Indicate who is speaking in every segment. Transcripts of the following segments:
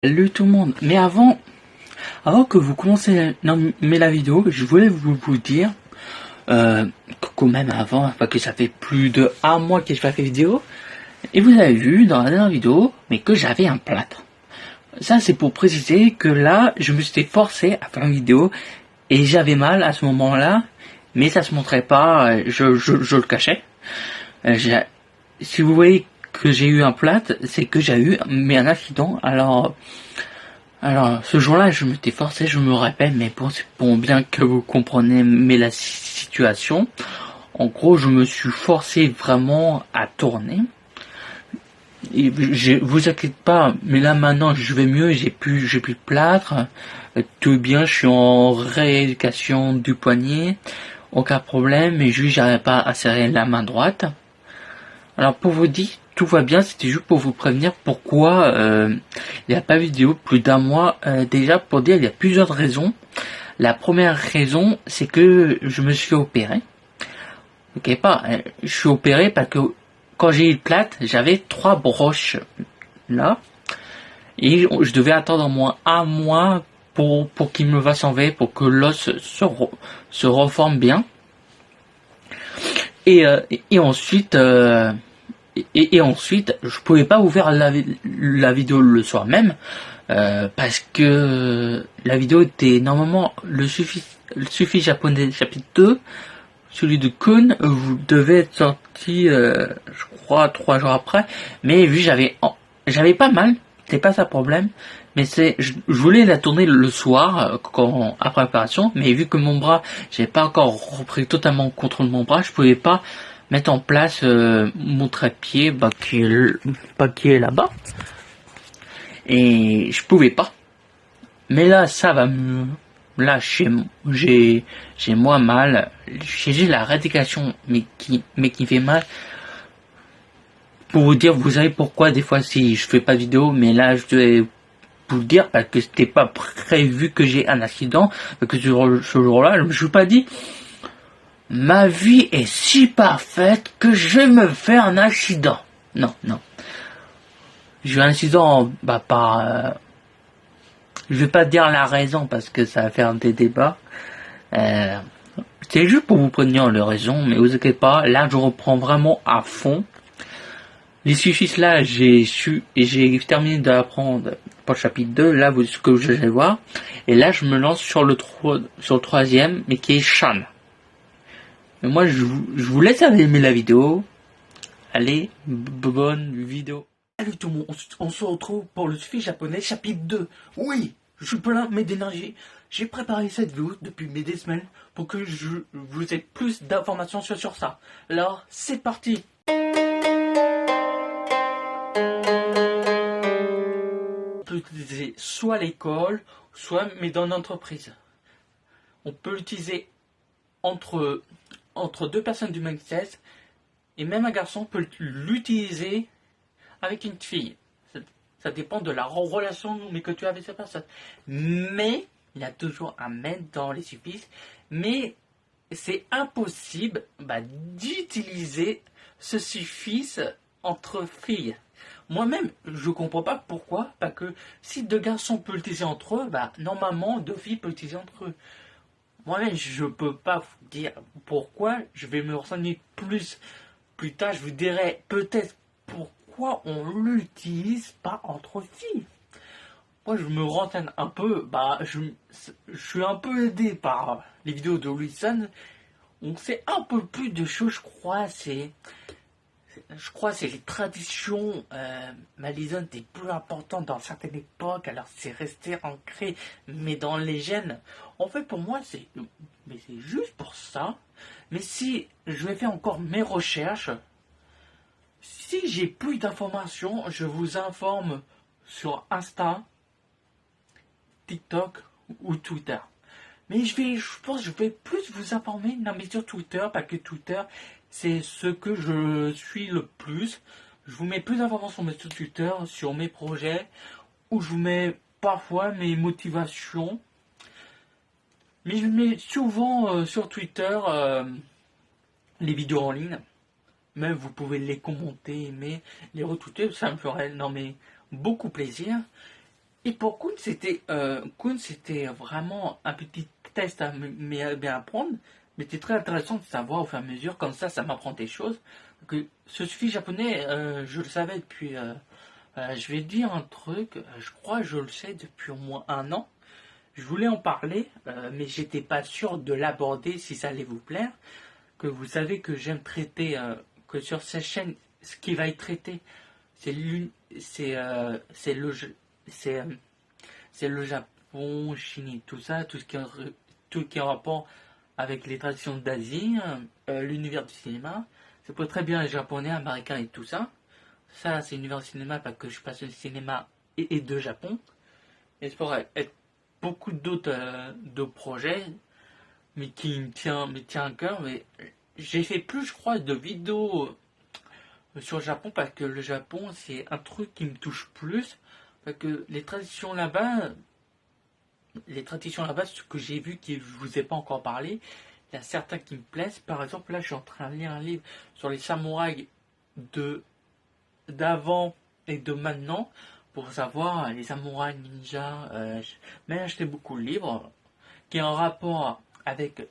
Speaker 1: Salut tout le monde, mais avant que vous commencez la vidéo, je voulais vous dire, quand même avant, parce que ça fait plus de 1 mois que je fais la vidéo, et vous avez vu dans la dernière vidéo, mais que j'avais un plâtre. Ça c'est pour préciser que là, je me suis forcé à faire une vidéo, et j'avais mal à ce moment-là, mais ça se montrait pas, je le cachais. Si vous voyez que j'ai eu un plâtre, c'est que j'ai eu un accident, alors, ce jour-là, je m'étais forcé, je me rappelle, mais bon, c'est pour bien que vous compreniez la situation. En gros, je me suis forcé vraiment à tourner. Et vous inquiétez pas, mais là maintenant, je vais mieux, j'ai plus de plâtre, tout bien, je suis en rééducation du poignet, aucun problème, mais juste j'arrive pas à serrer la main droite. Alors pour vous dire, tout va bien, c'était juste pour vous prévenir pourquoi il n'y a pas de vidéo plus d'1 mois. Déjà pour dire, il y a plusieurs raisons. La première raison, c'est que je me suis opéré. Ok, je suis opéré parce que quand j'ai eu le plâtre, j'avais 3 broches là. Et je devais attendre au moins 1 mois pour qu'il me va s'enlever, pour que l'os se reforme bien. Et ensuite... Et ensuite, je pouvais pas vous faire la vidéo le soir même, parce que la vidéo était normalement le suffit japonais chapitre 2, celui de Kun, vous devez être sorti, je crois, 3 jours après, mais vu j'avais pas mal, c'était pas ça le problème, mais je voulais la tourner le soir, après l'opération, mais vu que mon bras, j'ai pas encore repris totalement contrôle de mon bras, je pouvais pas mettre en place mon trépied qui est là-bas, et je pouvais pas. Mais là ça va mieux. Là j'ai moins mal. J'ai la rééducation mais qui fait mal. Pour vous dire, vous savez pourquoi des fois si je fais pas de vidéo, mais là je vais vous le dire parce que c'était pas prévu que j'ai un accident, que ce jour-là je me suis pas dit ma vie est si parfaite que je vais me faire un accident. Non. J'ai eu un accident, je vais pas dire la raison parce que ça va faire des débats. C'est juste pour vous prévenir les raisons, mais vous inquiétez pas, là je reprends vraiment à fond. Les suffices là, j'ai terminé d'apprendre pour le chapitre 2, là ce que je vais voir. Et là je me lance sur le troisième, mais qui est Shan. Mais moi, je vous laisse aimer la vidéo. Allez, bonne vidéo. Salut tout le monde, on se retrouve pour le suffix japonais chapitre 2. Oui, je suis plein d'énergie. J'ai préparé cette vidéo depuis des semaines pour que je vous ai plus d'informations sur ça. Alors, c'est parti. On peut l'utiliser soit à l'école, soit mais dans l'entreprise. On peut l'utiliser entre 2 personnes du même sexe, et même un garçon peut l'utiliser avec une fille. Ça dépend de la relation que tu as avec cette personne. Mais il y a toujours un mais dans les suffices. Mais c'est impossible d'utiliser ce suffixe entre filles. Moi-même, je comprends pas pourquoi. Parce que si 2 garçons peuvent l'utiliser entre eux, normalement 2 filles peuvent l'utiliser entre eux. Moi-même, je peux pas vous dire pourquoi. Je vais me renseigner plus tard. Je vous dirai peut-être pourquoi on l'utilise pas entre filles. Moi, je me renseigne un peu. Je suis un peu aidé par les vidéos de Wilson. On sait un peu plus de choses, je crois. C'est les traditions malaisiennes étaient plus importantes dans certaines époques, alors c'est resté ancré, mais dans les gènes. En fait, pour moi, c'est juste pour ça. Mais si je vais faire encore mes recherches, si j'ai plus d'informations, je vous informe sur Insta, TikTok ou Twitter. Mais je pense que je vais plus vous informer sur Twitter, parce que Twitter, c'est ce que je suis le plus. Je vous mets plus d'informations sur Twitter, sur mes projets, où je vous mets parfois mes motivations. Mais je mets souvent sur Twitter les vidéos en ligne. Même vous pouvez les commenter, aimer, les retweeter, ça me ferait beaucoup plaisir. Et pour Kun, c'était vraiment un petit test à bien apprendre, mais c'était très intéressant de savoir au fur et à mesure, comme ça m'apprend des choses. Que ce suffixe japonais, je le savais depuis, je vais dire un truc, je crois que je le sais depuis au moins un an. Je voulais en parler, mais j'étais pas sûr de l'aborder si ça allait vous plaire. Que vous savez que j'aime traiter, que sur cette chaîne, ce qui va être traité, c'est l'une, c'est le, c'est c'est le Japon, Chine, tout ça, tout qui est en rapport avec les traditions d'Asie, l'univers du cinéma. Ça peut être très bien les japonais, américains et tout ça. Ça, c'est l'univers du cinéma parce que je passe le cinéma et de Japon. Et ça pourrait être beaucoup d'autres projets, mais qui me tient à cœur. Mais j'ai fait plus, je crois, de vidéos sur le Japon parce que le Japon, c'est un truc qui me touche plus. Parce que les traditions là-bas, ce que j'ai vu qui je vous ai pas encore parlé, il y a certains qui me plaisent. Par exemple, là, je suis en train de lire un livre sur les samouraïs de d'avant et de maintenant pour savoir les samouraïs ninjas. Mais acheté beaucoup de livres qui est en rapport avec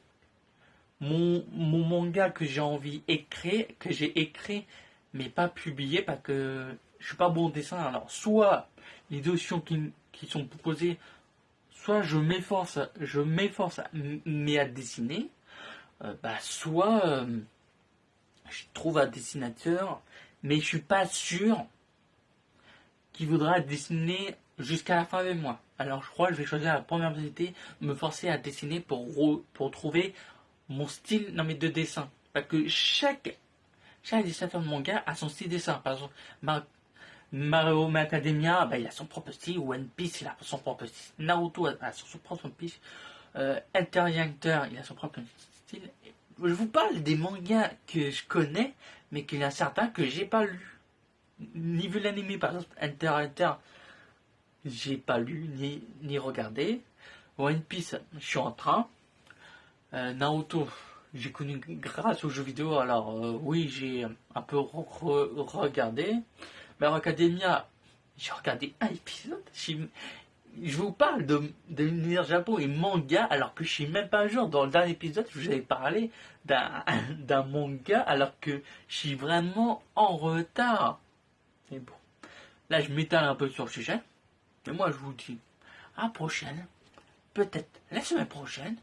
Speaker 1: mon manga que j'ai envie d'écrire, que j'ai écrit mais pas publié parce que je suis pas bon au dessin. Alors, soit les notions qui sont proposées, soit je m'efforce mais à dessiner, soit je trouve un dessinateur, mais je suis pas sûr qu'il voudra dessiner jusqu'à la fin avec moi. Alors je crois que je vais choisir la première possibilité, me forcer à dessiner pour trouver mon style dans mes deux dessins. Parce que chaque dessinateur de manga a son style de dessin. Par exemple, Mario Academia, il a son propre style. One Piece, il a son propre style. Naruto a son propre style. Hunter x Hunter, il a son propre style. Je vous parle des mangas que je connais, mais qu'il y en a certains que j'ai pas lu. Ni vu l'anime, par exemple, Hunter x Hunter, j'ai pas lu ni regardé. One Piece, je suis en train. Naruto, j'ai connu grâce aux jeux vidéo, alors oui, j'ai un peu regardé. Mais Academia, j'ai regardé un épisode. Je vous parle de l'univers Japon et manga, alors que je suis même pas un jour. Dans le dernier épisode, je vous avais parlé d'un manga, alors que je suis vraiment en retard. Mais bon, là je m'étale un peu sur le sujet. Mais moi je vous dis, à la prochaine, peut-être la semaine prochaine,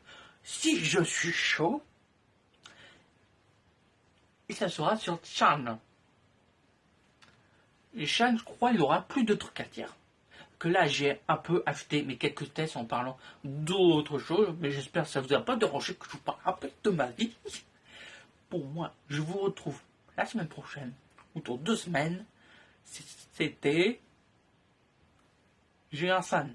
Speaker 1: si je suis chaud, et ça sera sur Chan. Et Chan, je crois, il aura plus de trucs à dire. Que là, j'ai un peu acheté mes quelques tests en parlant d'autres choses, mais j'espère que ça vous a pas dérangé que je vous parle un peu de ma vie. Pour moi, je vous retrouve la semaine prochaine, ou dans 2 semaines. C'était Julien San.